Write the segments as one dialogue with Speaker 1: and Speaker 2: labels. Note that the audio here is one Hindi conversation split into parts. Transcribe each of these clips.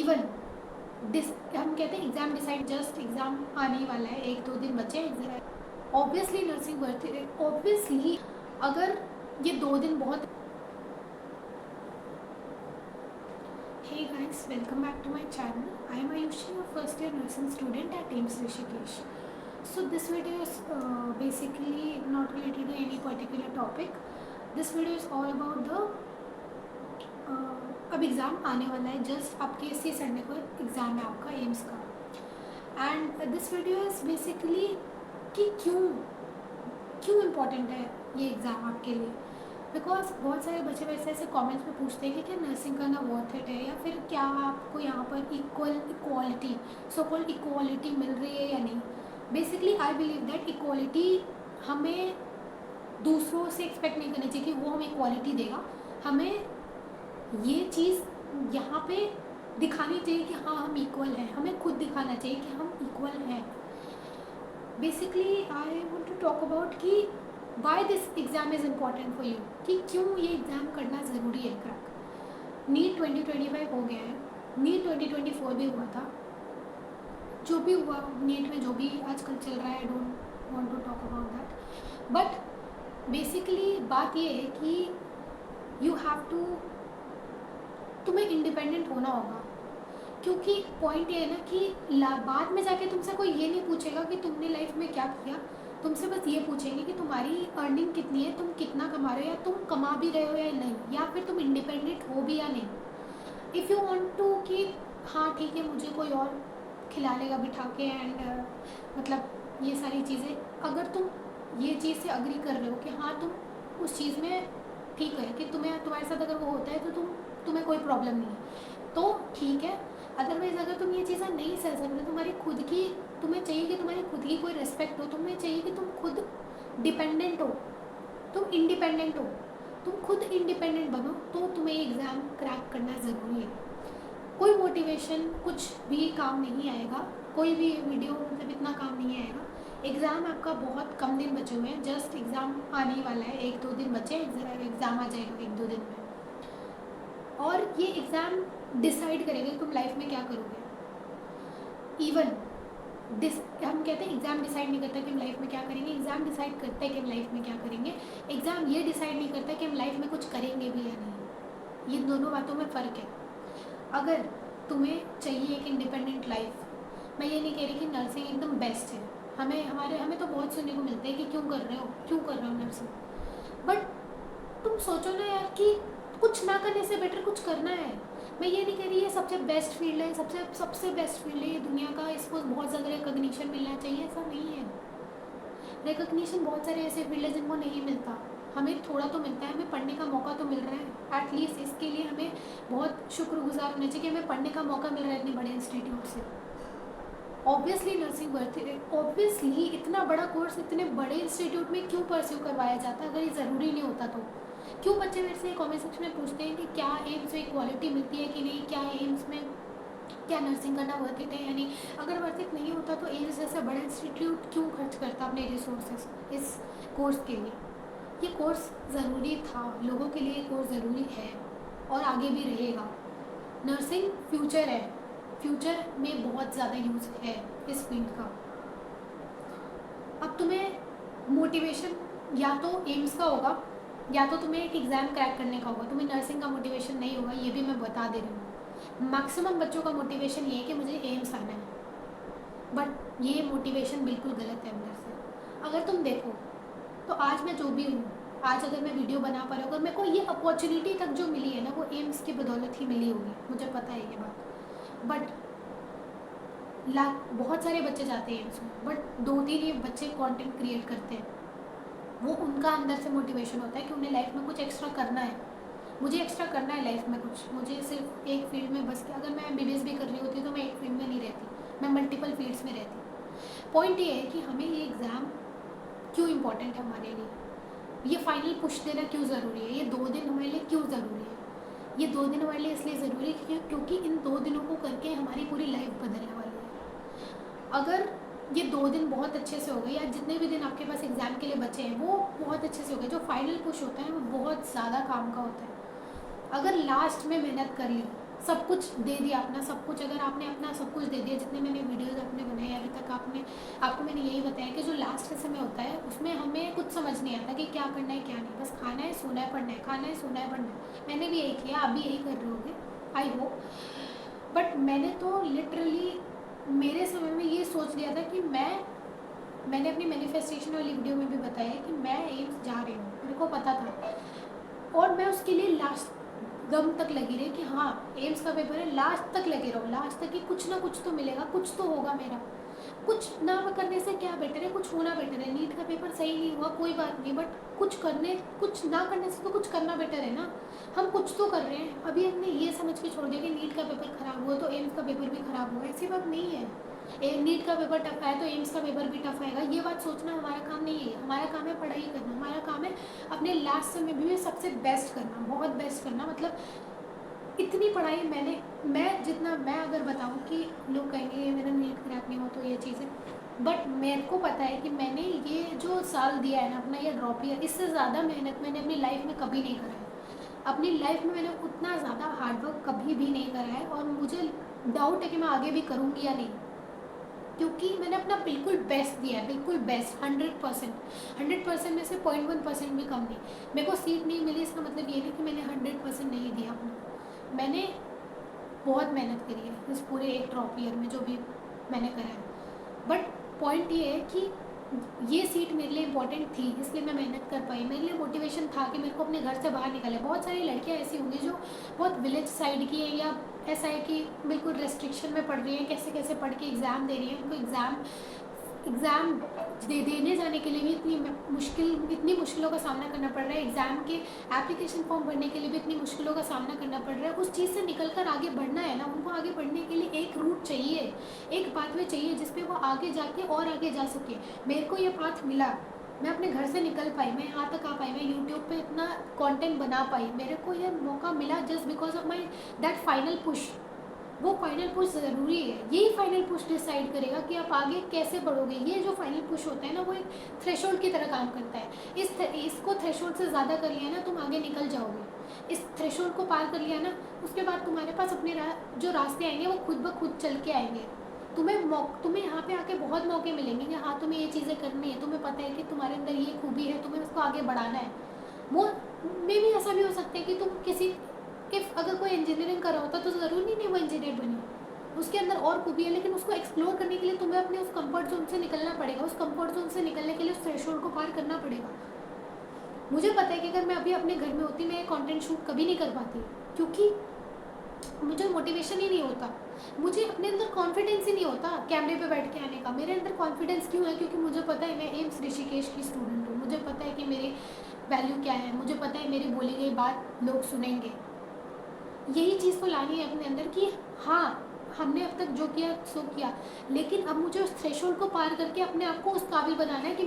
Speaker 1: इवन हम कहते हैं एग्ज़ाम डिसाइड, जस्ट एग्ज़ाम आने ही वाला है, 1-2 दिन बचे हैं। ऑब्वियसली नर्सिंग वर्थ है, ऑब्वियसली। अगर ये 2 दिन बहुत। Hey guys, welcome back to my channel. I am Ayushi, a first year nursing student at AIIMS Rishikesh. So this video is basically not related to any particular topic. This video is all about the अब एग्ज़ाम आने वाला है, जस्ट आपके इसी संडे को एग्ज़ाम है आपका एम्स का। And this video is basically कि क्यों इम्पोर्टेंट है ये एग्ज़ाम आपके लिए। बिकॉज बहुत सारे बच्चे वैसे ऐसे कमेंट्स में पूछते हैं कि क्या नर्सिंग करना वर्थ इट है, या फिर क्या आपको यहाँ पर इक्वालिटी सो कॉल्ड इक्वालिटी मिल रही है या नहीं। Basically I believe that equality हमें दूसरों से एक्सपेक्ट नहीं करनी चाहिए कि वो हमें इक्वालिटी देगा। हमें ये चीज़ यहाँ पे दिखानी चाहिए कि हाँ हम इक्वल हैं, हमें खुद दिखाना चाहिए कि हम इक्वल हैं। Basically I want to talk about कि why this exam is important for you, कि क्यों ये एग्ज़ाम करना ज़रूरी है। क्रैक नीट 2025 हो गया है, नीट 2024 भी हुआ था। जो भी हुआ नीट में, जो भी आजकल चल रहा है, I don't want to talk about that. But basically बात ये है कि यू हैव टू, तुम्हें इंडिपेंडेंट होना होगा। क्योंकि पॉइंट ये है ना कि बाद में जाके तुमसे कोई ये नहीं पूछेगा कि तुमने लाइफ में क्या किया। तुमसे बस ये पूछेंगे कि तुम्हारी अर्निंग कितनी है, तुम कितना कमा रहे हो, या तुम कमा भी रहे हो या नहीं, या फिर तुम इंडिपेंडेंट हो भी या नहीं। इफ़ यू वांट टू कि हाँ ठीक है मुझे कोई और खिला लेगा बिठा के, एंड मतलब ये सारी चीज़ें, अगर तुम ये चीज़ से अग्री कर रहे हो कि हाँ तुम उस चीज़ में ठीक है कि तुम्हारे साथ अगर वो होता है तो तुम्हें कोई प्रॉब्लम नहीं है तो ठीक है। अदरवाइज़ अगर तुम ये चीज़ें नहीं सह सकते, तुम्हारी खुद की, तुम्हें चाहिए कि तुम्हारी खुद की कोई रिस्पेक्ट हो, तुम्हें चाहिए कि तुम खुद डिपेंडेंट हो, तुम इंडिपेंडेंट हो, तुम खुद इंडिपेंडेंट बनो, तो तुम्हें एग्ज़ाम क्रैक करना ज़रूरी है। कोई मोटिवेशन कुछ भी काम नहीं आएगा, कोई भी वीडियो मतलब इतना काम नहीं आएगा। एग्ज़ाम आपका बहुत कम दिन बचे हुए हैं, जस्ट एग्ज़ाम आने ही वाला है, 1-2 दिन बचे, एग्ज़ाम आ जाएगा 1-2 दिन में। और ये एग्ज़ाम डिसाइड करेगा कि तुम लाइफ में क्या करोगे। इवन हम कहते हैं एग्ज़ाम डिसाइड नहीं करता कि हम लाइफ में क्या करेंगे, एग्ज़ाम डिसाइड करता है कि हम लाइफ में क्या करेंगे। एग्ज़ाम ये डिसाइड नहीं करता कि हम लाइफ में कुछ करेंगे भी या नहीं। ये दोनों बातों में फ़र्क है। अगर तुम्हें चाहिए एक इंडिपेंडेंट लाइफ, मैं ये नहीं कह रही कि नर्सिंग एकदम बेस्ट है। हमें तो बहुत सुनने को मिलता है कि क्यों कर रहे हो नर्सिंग। बट तुम सोचो ना यार कि कुछ ना करने से बेटर कुछ करना है। मैं ये नहीं कह रही ये सबसे बेस्ट फील्ड है, सबसे बेस्ट फील्ड है ये दुनिया का, इसको बहुत ज़्यादा रिकग्निशन मिलना चाहिए, ऐसा नहीं है। रिकग्निशन बहुत सारे ऐसे फील्ड है जिनको नहीं मिलता, हमें थोड़ा तो मिलता है, हमें पढ़ने का मौका तो मिल रहा है। एटलीस्ट इसके लिए हमें बहुत शुक्रगुजार होना चाहिए कि हमें पढ़ने का मौका मिल रहा है इतने बड़े इंस्टीट्यूट से। ऑब्वियसली नर्सिंग वर्थ है, ऑब्वियसली इतना बड़ा कोर्स इतने बड़े इंस्टीट्यूट में क्यों परस्यू करवाया जाता है, अगर ये ज़रूरी नहीं होता तो। क्यों बच्चे मेरे से कमेंट सेक्शन में पूछते हैं कि क्या एम्स में इक्वालिटी मिलती है कि नहीं, क्या एम्स में क्या नर्सिंग करना वर्थ इट है या नहीं। अगर वर्थ इट नहीं होता तो एम्स जैसा बड़ा इंस्टीट्यूट क्यों खर्च करता अपने रिसोर्सेज इस कोर्स के लिए। ये कोर्स ज़रूरी था, लोगों के लिए ये कोर्स ज़रूरी है और आगे भी रहेगा। नर्सिंग फ्यूचर है, फ्यूचर में बहुत ज़्यादा यूज़ है इस फील्ड का। अब तुम्हें मोटिवेशन या तो एम्स का होगा या तो तुम्हें एक एग्ज़ाम क्रैक करने का होगा, तुम्हें नर्सिंग का मोटिवेशन नहीं होगा, ये भी मैं बता दे रही हूँ। मैक्सिमम बच्चों का मोटिवेशन ये है कि मुझे एम्स आना है, बट ये मोटिवेशन बिल्कुल गलत है अंदर से। अगर तुम देखो तो आज मैं जो भी हूँ, आज अगर मैं वीडियो बना पा रहा हूँ, अगर मेरे को ये अपॉर्चुनिटी तक जो मिली है ना, वो एम्स की बदौलत ही मिली होगी, मुझे पता है ये बात। बट बहुत सारे बच्चे जाते हैं एम्स में, बट 2-3 ही बच्चे कंटेंट क्रिएट करते हैं। वो उनका अंदर से मोटिवेशन होता है कि उन्हें लाइफ में कुछ एक्स्ट्रा करना है, मुझे एक्स्ट्रा करना है लाइफ में कुछ, मुझे सिर्फ एक फील्ड में बस। अगर मैं MBBS भी कर रही होती तो मैं एक फील्ड में नहीं रहती, मैं मल्टीपल फील्ड्स में रहती। पॉइंट ये है कि हमें ये एग्ज़ाम क्यों इम्पोर्टेंट है हमारे लिए, ये फाइनल पुश देना क्यों ज़रूरी है, ये 2 दिन हमारे लिए क्यों ज़रूरी है। ये 2 दिन हमारे लिए इसलिए ज़रूरी है क्योंकि इन 2 दिनों को करके हमारी पूरी लाइफ बदलने वाली है। अगर ये 2 दिन बहुत अच्छे से हो गए, या जितने भी दिन आपके पास एग्ज़ाम के लिए बचे हैं वो बहुत अच्छे से हो गए, जो फाइनल पुश होता है वो बहुत ज़्यादा काम का होता है। अगर लास्ट में मेहनत कर ली सब कुछ दे दिया अपना, सब कुछ, अगर आपने अपना सब कुछ दे दिया, जितने मैंने वीडियोस अपने बनाए अभी तक, आपको मैंने यही बताया कि जो लास्ट का समय होता है उसमें हमें कुछ समझ नहीं आता कि क्या करना है क्या नहीं, बस खाना है सोना है पढ़ना है, खाना है सोना है पढ़ना है। मैंने भी यही किया, आप भी यही कर रहे होगे आई होप। बट मैंने तो लिटरली मेरे समय में ये सोच लिया था कि मैंने अपनी मैनिफेस्टेशन वाली वीडियो में भी बताया कि मैं एम्स जा रही हूँ, मेरे को पता था, और मैं उसके लिए लास्ट दम तक लगी रही कि हाँ एम्स का पेपर है, लास्ट तक लगे रहो, लास्ट तक कि कुछ ना कुछ तो मिलेगा, कुछ तो होगा मेरा। कुछ ना करने से क्या बेटर है, कुछ होना बेटर है। नीट का पेपर सही नहीं हुआ कोई बात नहीं, बट कुछ ना करने से तो कुछ करना बेटर है ना। हम कुछ तो कर रहे हैं। अभी हमने ये समझ के छोड़ दिया कि नीट का पेपर खराब हुआ तो एम्स का पेपर भी खराब हुआ, ऐसी बात नहीं है। नीट का पेपर टफ आया तो एम्स का पेपर भी टफ आएगा, ये बात सोचना हमारा काम नहीं है। हमारा काम है पढ़ाई करना, हमारा काम है अपने लास्ट समय भी सबसे बेस्ट करना, बहुत बेस्ट करना। मतलब इतनी पढ़ाई मैं जितना मैं अगर बताऊँ कि लोग कहेंगे ये मेरा नीट क्रैक नहीं हुआ तो ये चीज़ें, बट मेरे को पता है कि मैंने ये जो साल दिया है ना अपना, ये ड्रॉप ईयर, इससे ज़्यादा मेहनत मैंने अपनी लाइफ में कभी नहीं करा है। अपनी लाइफ में मैंने उतना ज़्यादा हार्डवर्क कभी भी नहीं करा है, और मुझे डाउट है कि मैं आगे भी करूँगी या नहीं, क्योंकि मैंने अपना बिल्कुल बेस्ट दिया है, बिल्कुल बेस्ट 100% में से 0.1% भी कम नहीं। मेरे को सीट नहीं मिली इसका मतलब ये नहीं कि मैंने 100% नहीं दिया अपना। मैंने बहुत मेहनत करी है इस पूरे एक ड्रॉप ईयर में जो भी मैंने करा है, बट पॉइंट ये है कि ये सीट मेरे लिए इंपॉर्टेंट थी, इसलिए मैं मेहनत कर पाई। मेरे लिए मोटिवेशन था कि मेरे को अपने घर से बाहर निकले। बहुत सारी लड़कियां ऐसी होंगी जो बहुत विलेज साइड की हैं, या ऐसा है कि बिल्कुल रेस्ट्रिक्शन में पढ़ रही हैं, कैसे कैसे पढ़ के एग्ज़ाम दे रही हैं, उनको एग्ज़ाम देने जाने के लिए भी इतनी मुश्किलों का सामना करना पड़ रहा है। एग्ज़ाम के एप्लीकेशन फॉर्म भरने के लिए भी इतनी मुश्किलों का सामना करना पड़ रहा है। उस चीज़ से निकल कर आगे बढ़ना है ना, उनको आगे बढ़ने के लिए एक रूट चाहिए, एक पाथवे चाहिए जिस पे वो आगे जाके और आगे जा सके। मेरे को ये पाथ मिला, मैं अपने घर से निकल पाई, मैं यहाँ तक आ पाई, मैं यूट्यूब पे इतना कंटेंट बना पाई, मेरे को ये मौका मिला just because of my that final push. वो फाइनल पुश ज़रूरी है, यही फाइनल पुश डिसाइड करेगा कि आप आगे कैसे बढ़ोगे। ये जो फाइनल पुश होता है ना, वो एक थ्रेशोल्ड की तरह काम करता है। इसको थ्रेशोल्ड से ज़्यादा कर लिया ना, तुम आगे निकल जाओगे। इस थ्रेशोल्ड को पार कर लिया ना, उसके बाद तुम्हारे पास अपने जो रास्ते आएंगे वो खुद ब खुद चल के आएंगे। तुम्हें यहाँ पे आके बहुत मौके मिलेंगे कि हाँ तुम्हें ये चीज़ें करनी है, तुम्हें पता है कि तुम्हारे अंदर ये खूबी है, तुम्हें उसको आगे बढ़ाना है। वो मे भी ऐसा भी हो सकता है कि तुम किसी अगर कोई इंजीनियरिंग कर रहा होता तो ज़रूरी नहीं वो इंजीनियर बने, उसके अंदर और खूबी है, लेकिन उसको एक्सप्लोर करने के लिए तुम्हें अपने उस कंफर्ट जोन से निकलना पड़ेगा। उस कंफर्ट जोन से निकलने के लिए उस थ्रेशोल्ड को पार करना पड़ेगा। मुझे पता है कि अगर मैं अभी अपने घर में होती, मैं कंटेंट शूट कभी नहीं कर पाती, क्योंकि मुझे मोटिवेशन ही नहीं होता, मुझे अपने अंदर कॉन्फिडेंस ही नहीं होता कैमरे पे बैठ के आने का। मेरे अंदर कॉन्फिडेंस क्यों है? क्योंकि मुझे पता है मैं एम्स ऋषिकेश की स्टूडेंट हूँ, मुझे पता है कि मेरी वैल्यू क्या है, मुझे पता है मेरी बोली गई बात लोग सुनेंगे। यही चीज़ को लानी है अपने अंदर कि हाँ हमने अब तक जो किया सो किया, लेकिन अब मुझे उस थ्रेशोल्ड को पार करके अपने आप को उस काबिल बनाना है कि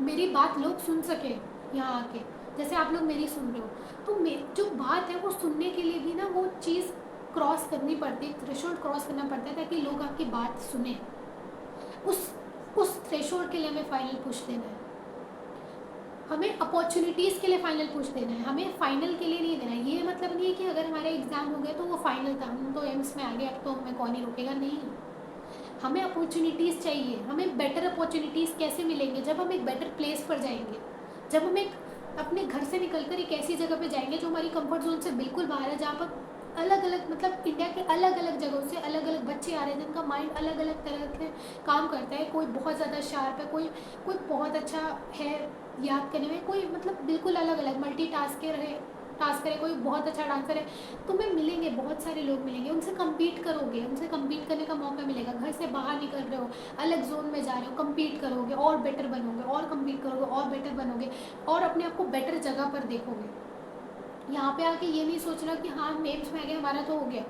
Speaker 1: मेरी बात लोग सुन सके यहाँ आके, जैसे आप लोग मेरी सुन रहे हो। तो जो बात है वो सुनने के लिए भी ना वो चीज़ क्रॉस करनी पड़ती है, थ्रेशोल्ड क्रॉस करना पड़ता है ताकि लोग आपकी बात सुने। उस थ्रेशोल्ड के लिए हमें फाइनल पुश देना है, हमें अपॉर्चुनिटीज़ के लिए फाइनल पुश देना है, हमें फाइनल के लिए नहीं देना है। ये मतलब नहीं है कि अगर हमारे एग्ज़ाम हो गए तो वो फाइनल था, हम तो एम्स में आ गए, अब तो हमें कौन ही रोकेगा, नहीं। हमें अपॉर्चुनिटीज़ चाहिए। हमें बेटर अपॉर्चुनिटीज़ कैसे मिलेंगे? जब हम एक बेटर प्लेस पर जाएंगे, जब हम एक अपने घर से निकलकर एक ऐसी जगह पे जाएंगे जो हमारी कंफर्ट जोन से बिल्कुल बाहर है, जहाँ पर अलग अलग मतलब इंडिया के अलग अलग जगहों से अलग अलग बच्चे आ रहे हैं जिनका माइंड अलग अलग तरह से काम करता है। कोई बहुत ज़्यादा शार्प है, कोई बहुत अच्छा है याद करने में, कोई मतलब बिल्कुल अलग अलग मल्टी टास्कर है, कोई बहुत अच्छा डांसर है। तुम्हें मिलेंगे, बहुत सारे लोग मिलेंगे, उनसे कम्पीट करोगे, उनसे कम्पीट करने का मौका मिलेगा। घर से बाहर निकल रहे हो, अलग जोन में जा रहे हो, कम्पीट करोगे और बेटर बनोगे, और कम्पीट करोगे और बेटर बनोगे, और अपने आप को बेटर जगह पर देखोगे। यहाँ पे आके ये नहीं सोचना कि हाँ हम एम्स में आ गए हमारा तो हो गया,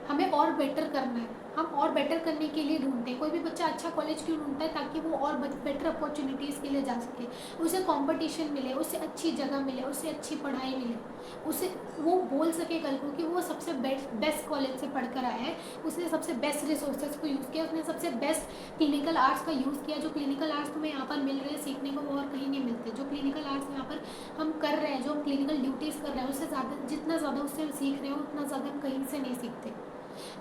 Speaker 1: हमें और बेटर करना है। हम और बेटर करने के लिए ढूंढते हैं। कोई भी बच्चा अच्छा कॉलेज क्यों ढूंढता है? ताकि वो और बेटर अपॉर्चुनिटीज़ के लिए जा सके, उसे कंपटीशन मिले, उसे अच्छी जगह मिले, उसे अच्छी पढ़ाई मिले, उसे वो बोल सके कल को कि वो सबसे सबसे बेस्ट कॉलेज से पढ़कर आया है, उसने सबसे बेस्ट रिसोर्सेज को यूज़ किया, उसने सबसे बेस्ट क्लिनिकल आर्ट्स का यूज़ किया। जो क्लिनिकल आर्ट्स तुम्हें यहाँ पर मिल रहे हैं सीखने को वो और कहीं नहीं मिलते। जो क्लिनिकल आर्ट्स यहाँ पर हम कर रहे हैं, जो हम क्लिनिकल ड्यूटीज़ कर रहे हैं, उससे ज़्यादा जितना ज़्यादा उससे हम सीख रहे हो उतना ज़्यादा हम कहीं से नहीं सीखते।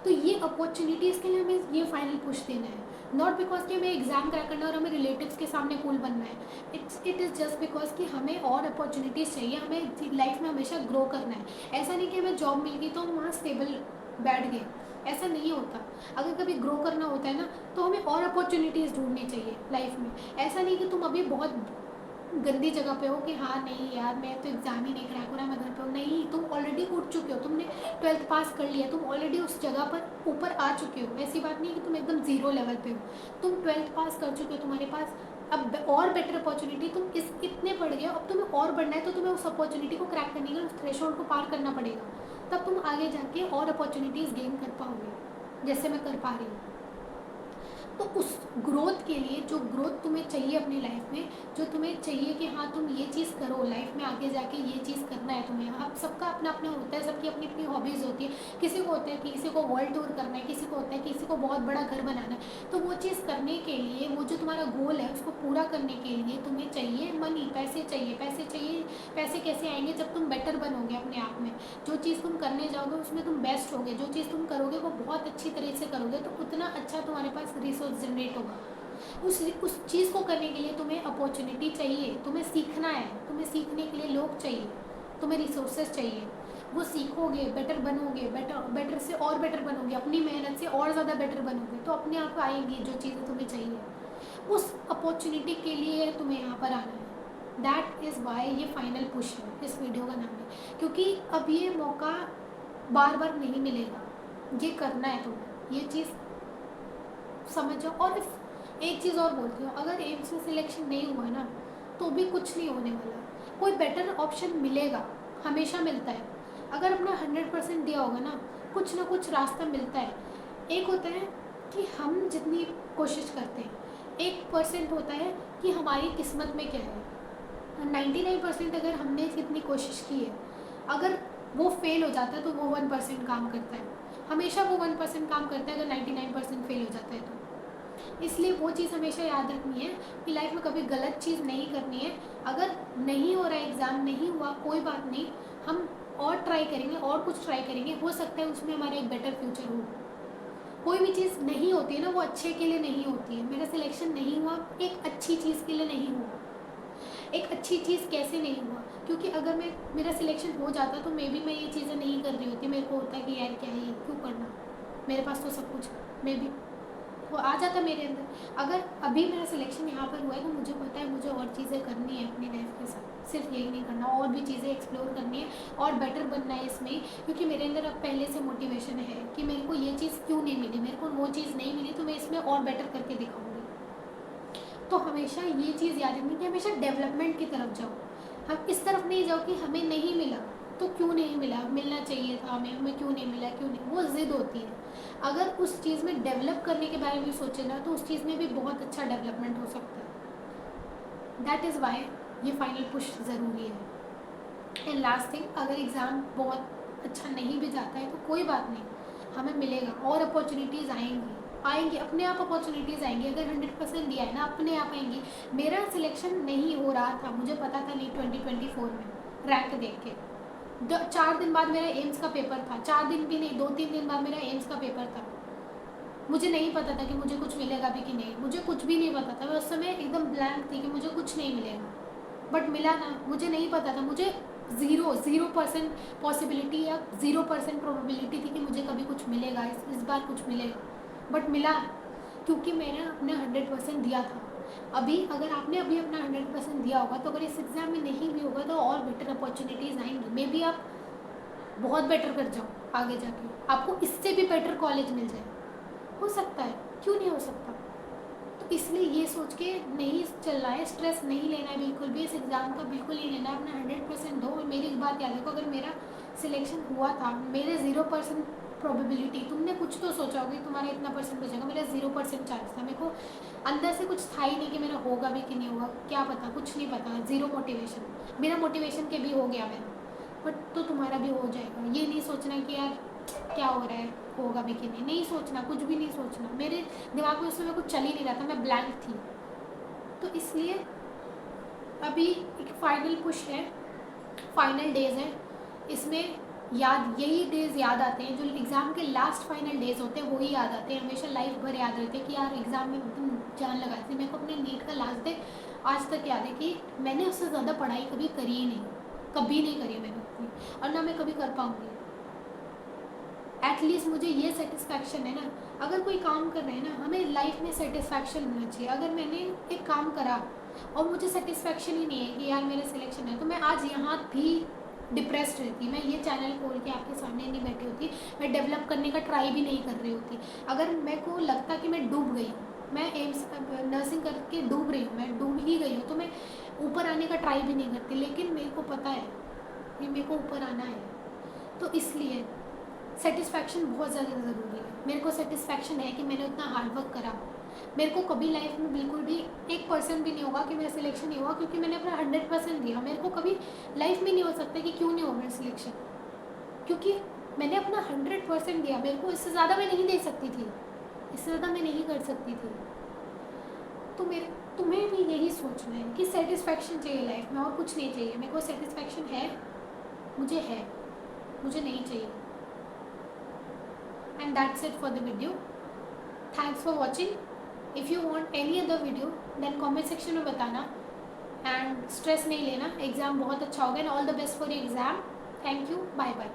Speaker 1: तो ये अपॉर्चुनिटीज़ के लिए हमें ये फाइनल पुश देना है, नॉट बिकॉज कि हमें एग्ज़ाम क्रैक करना है और हमें रिलेटिव्स के सामने कूल बनना है। इट इज़ जस्ट बिकॉज कि हमें और अपॉर्चुनिटीज़ चाहिए, हमें लाइफ में हमेशा ग्रो करना है। ऐसा नहीं कि हमें जॉब मिल गई तो हम वहाँ स्टेबल बैठ गए, ऐसा नहीं होता। अगर कभी ग्रो करना होता है ना तो हमें और अपॉर्चुनिटीज़ ढूंढनी चाहिए लाइफ में। ऐसा नहीं कि तुम अभी बहुत गंदी जगह पे हो कि हाँ नहीं यार मैं तो एग्ज़ाम ही नहीं क्रैक हो रहा, मैं घर पे हूँ। नहीं, तुम ऑलरेडी उठ चुके हो, तुमने 12th पास कर लिया, तुम ऑलरेडी उस जगह पर ऊपर आ चुके हो। ऐसी बात नहीं है कि तुम एकदम ज़ीरो लेवल पे हो, तुम 12th पास कर चुके हो, तुम्हारे पास अब और बेटर अपॉर्चुनिटी, तुम इतने बढ़ गए हो, अब तुम्हें और बढ़ना है तो तुम्हें उस अपॉर्चुनिटी को क्रैक करने के लिए उस थ्रेशोल्ड को पार करना पड़ेगा, तब तुम आगे जाके और अपॉर्चुनिटीज़ गेन कर पाओगे, जैसे मैं कर पा रही हूँ। तो उस ग्रोथ के लिए, जो ग्रोथ तुम्हें चाहिए अपनी लाइफ में, जो तुम्हें चाहिए कि हाँ तुम ये चीज़ करो लाइफ में, आगे जाके ये चीज़ करना है तुम्हें। आप सबका अपना अपना होता है, सबकी अपनी अपनी हॉबीज़ होती है। किसी को होता है कि किसी को वर्ल्ड टूर करना है, किसी को होता है किसी को बहुत बड़ा घर बनाना है। तो वो चीज़ करने के लिए, वो जो तुम्हारा गोल है उसको पूरा करने के लिए तुम्हें चाहिए मनी, पैसे चाहिए। पैसे चाहिए, पैसे कैसे आएंगे? जब तुम बेटर बनोगे अपने आप में, जो चीज़ तुम करने जाओगे उसमें तुम बेस्ट होगे, जो चीज़ तुम करोगे वो बहुत अच्छी तरह से करोगे, तो उतना अच्छा तुम्हारे पास रिसोर्स जनरेट होगा। उस चीज़ को करने के लिए तुम्हें अपॉर्चुनिटी चाहिए, तुम्हें सीखना है, तुम्हें सीखने के लिए लोग चाहिए, तुम्हें रिसोर्सेज चाहिए। वो सीखोगे, बेटर बनोगे, बेटर से और बेटर बनोगे, अपनी मेहनत से और ज़्यादा बेटर बनोगे, तो अपने आप आएंगी जो चीज़ें तुम्हें चाहिए। उस अपॉर्चुनिटी के लिए तुम्हें यहाँ पर आना है। दैट इज़ वाई ये फाइनल पुश है, इस वीडियो का नाम है, क्योंकि अब ये मौका बार बार नहीं मिलेगा। ये करना है तुम्हें, ये चीज़ समझो। और एक चीज़ और बोलती हूँ, अगर एम्स में सिलेक्शन नहीं हुआ ना तो भी कुछ नहीं होने वाला, कोई बेटर ऑप्शन मिलेगा, हमेशा मिलता है। अगर अपना 100% दिया होगा ना, कुछ ना कुछ रास्ता मिलता है। एक होता है कि हम जितनी कोशिश करते हैं, 1% होता है कि हमारी किस्मत में क्या है। 99% अगर हमने कितनी कोशिश की है, अगर वो फेल हो जाता है तो वो 1% काम करता है, हमेशा वो 1% काम करता है अगर 99% फेल हो जाता है तो। इसलिए वो चीज़ हमेशा याद रखनी है कि लाइफ में कभी गलत चीज़ नहीं करनी है। अगर नहीं हो रहा है, एग्ज़ाम नहीं हुआ, कोई बात नहीं, हम और ट्राई करेंगे और कुछ ट्राई करेंगे, हो सकता है उसमें हमारा एक बेटर फ्यूचर हो। कोई भी चीज़ नहीं होती है ना वो अच्छे के लिए नहीं होती है। मेरा सिलेक्शन नहीं हुआ एक अच्छी चीज़ के लिए नहीं हुआ। एक अच्छी चीज़ कैसे नहीं हुआ? क्योंकि अगर मेरा सिलेक्शन हो जाता तो मैं ये चीज़ें नहीं कर रही होती। मेरे को होता है कि यार क्या है, क्यों करना, मेरे पास तो सब कुछ मे भी वो आ जाता मेरे अंदर। अगर अभी मेरा सिलेक्शन यहाँ पर हुआ है तो मुझे पता है मुझे और चीज़ें करनी है अपनी लाइफ के साथ, सिर्फ यही नहीं करना, और भी चीज़ें एक्सप्लोर करनी है और बेटर बनना है इसमें। क्योंकि मेरे अंदर अब पहले से मोटिवेशन है कि मेरे को ये चीज़ क्यों नहीं मिली, मेरे को वो चीज़ नहीं मिली तो मैं इसमें और बेटर करके दिखाऊंगी। तो हमेशा ये चीज़ याद रखनी कि हमेशा डेवलपमेंट की तरफ जाओ। हम इस तरफ नहीं जाओ कि हमें नहीं मिला तो क्यों नहीं मिला, मिलना चाहिए था हमें क्यों नहीं मिला, क्यों नहीं, वो ज़िद होती है। अगर उस चीज़ में डेवलप करने के बारे में सोचे ना तो उस चीज़ में भी बहुत अच्छा डेवलपमेंट हो सकता है। दैट इज़ वाई ये फाइनल पुश ज़रूरी है। एंड लास्ट थिंग, अगर एग्ज़ाम बहुत अच्छा नहीं भी जाता है तो कोई बात नहीं, हमें मिलेगा और अपॉर्चुनिटीज़ आएंगी अपने आप अपॉर्चुनिटीज़ आएंगी। अगर 100% दिया है ना अपने आप आएंगी। मेरा सिलेक्शन नहीं हो रहा था, मुझे पता था नहीं 2024 में रैंक देख के। 4 दिन बाद मेरा एम्स का पेपर था, 4 दिन भी नहीं 2-3 दिन बाद मेरा एम्स का पेपर था। मुझे नहीं पता था कि मुझे कुछ मिलेगा भी कि नहीं, मुझे कुछ भी नहीं पता था। मैं उस समय एकदम ब्लैंक थी कि मुझे कुछ नहीं मिलेगा, बट मिला ना। मुझे नहीं पता था, मुझे 0% पॉसिबिलिटी या 0% प्रोबेबिलिटी थी कि मुझे कभी कुछ मिलेगा, इस बार कुछ मिलेगा, बट मिला क्योंकि मैंने अपना 100% दिया था। अभी अगर आपने अभी अपना 100% दिया होगा तो अगर इस एग्ज़ाम में नहीं भी होगा तो और बेटर अपॉर्चुनिटीज़ आएंगी। मे बी आप बहुत बेटर कर जाओ, आगे जाके आपको इससे भी बेटर कॉलेज मिल जाए, हो सकता है, क्यों नहीं हो सकता। तो इसलिए ये सोच के नहीं चलना है, स्ट्रेस नहीं लेना है बिल्कुल भी, इस एग्ज़ाम का बिल्कुल नहीं लेना है। अपना 100% दो। और मेरी एक बात याद रखो, अगर मेरा सिलेक्शन हुआ था, मेरे 0% प्रोबेबिलिटी, तुमने कुछ तो सोचा होगा कि तुम्हारा इतना परसेंट हो जाएगा, मेरा 0% चांस था। मेरे को अंदर से कुछ था ही नहीं कि मेरा होगा भी कि नहीं होगा, क्या पता, कुछ नहीं पता, ज़ीरो मोटिवेशन। मेरा मोटिवेशन के भी हो गया मेरा, बट तो तुम्हारा भी हो जाएगा। ये नहीं सोचना कि यार क्या हो रहा है, होगा भी कि नहीं, नहीं सोचना, कुछ भी नहीं सोचना। मेरे दिमाग में उस समय कुछ चल ही नहीं रहा था, मैं ब्लैंक थी। तो इसलिए अभी एक फाइनल पुश है, फाइनल डेज हैं, इसमें याद, यही डेज याद आते हैं जो एग्ज़ाम के लास्ट फाइनल डेज होते हैं, वही याद आते हैं, हमेशा लाइफ भर याद रहते हैं कि यार एग्ज़ाम में एकदम जान लगाई थी। मेरे को अपने नीट का लास्ट डे आज तक याद है कि मैंने उससे ज़्यादा पढ़ाई कभी करी ही नहीं, कभी नहीं करी मैंने उतनी, और ना मैं कभी कर पाऊँगी। एटलीस्ट मुझे ये सेटिस्फैक्शन है ना, अगर कोई काम कर रहे हैं ना, हमें लाइफ में सेटिस्फैक्शन होना चाहिए। अगर मैंने एक काम करा और मुझे सेटिस्फैक्शन ही नहीं है कि यार मेरा सिलेक्शन है, तो मैं आज यहाँ भी डिप्रेस्ड रहती, मैं ये चैनल खोल के आपके सामने नहीं बैठी होती, मैं डेवलप करने का ट्राई भी नहीं कर रही होती। अगर मेरे को लगता कि मैं डूब गई हूँ, मैं एम्स नर्सिंग करके डूब रही हूँ, मैं डूब ही गई हूँ, तो मैं ऊपर आने का ट्राई भी नहीं करती। लेकिन मेरे को पता है कि मेरे को ऊपर आना है, तो इसलिए सेटिस्फैक्शन बहुत ज़्यादा ज़रूरी है। मेरे को सेटिस्फैक्शन है कि मैंने उतना हार्डवर्क करा। मेरे को कभी लाइफ में बिल्कुल भी 1% भी नहीं होगा कि मेरा सिलेक्शन नहीं हुआ, क्योंकि मैंने अपना 100% दिया। मेरे को कभी लाइफ में नहीं हो सकता कि क्यों नहीं हुआ मेरा सिलेक्शन, क्योंकि मैंने अपना 100% दिया। मेरे को इससे ज़्यादा मैं नहीं दे सकती थी, इससे ज़्यादा मैं नहीं कर सकती थी। तो मेरे तुम्हें भी यही सोचना है कि सेटिस्फैक्शन चाहिए लाइफ में, और कुछ नहीं चाहिए। मेरे को सेटिस्फैक्शन है, मुझे नहीं चाहिए। And that's it for the video. Thanks for watching. If you want any other video then comment section में बताना, and stress नहीं लेना, एग्ज़ाम बहुत अच्छा होगा, and all the best for your exam. Thank you, bye bye.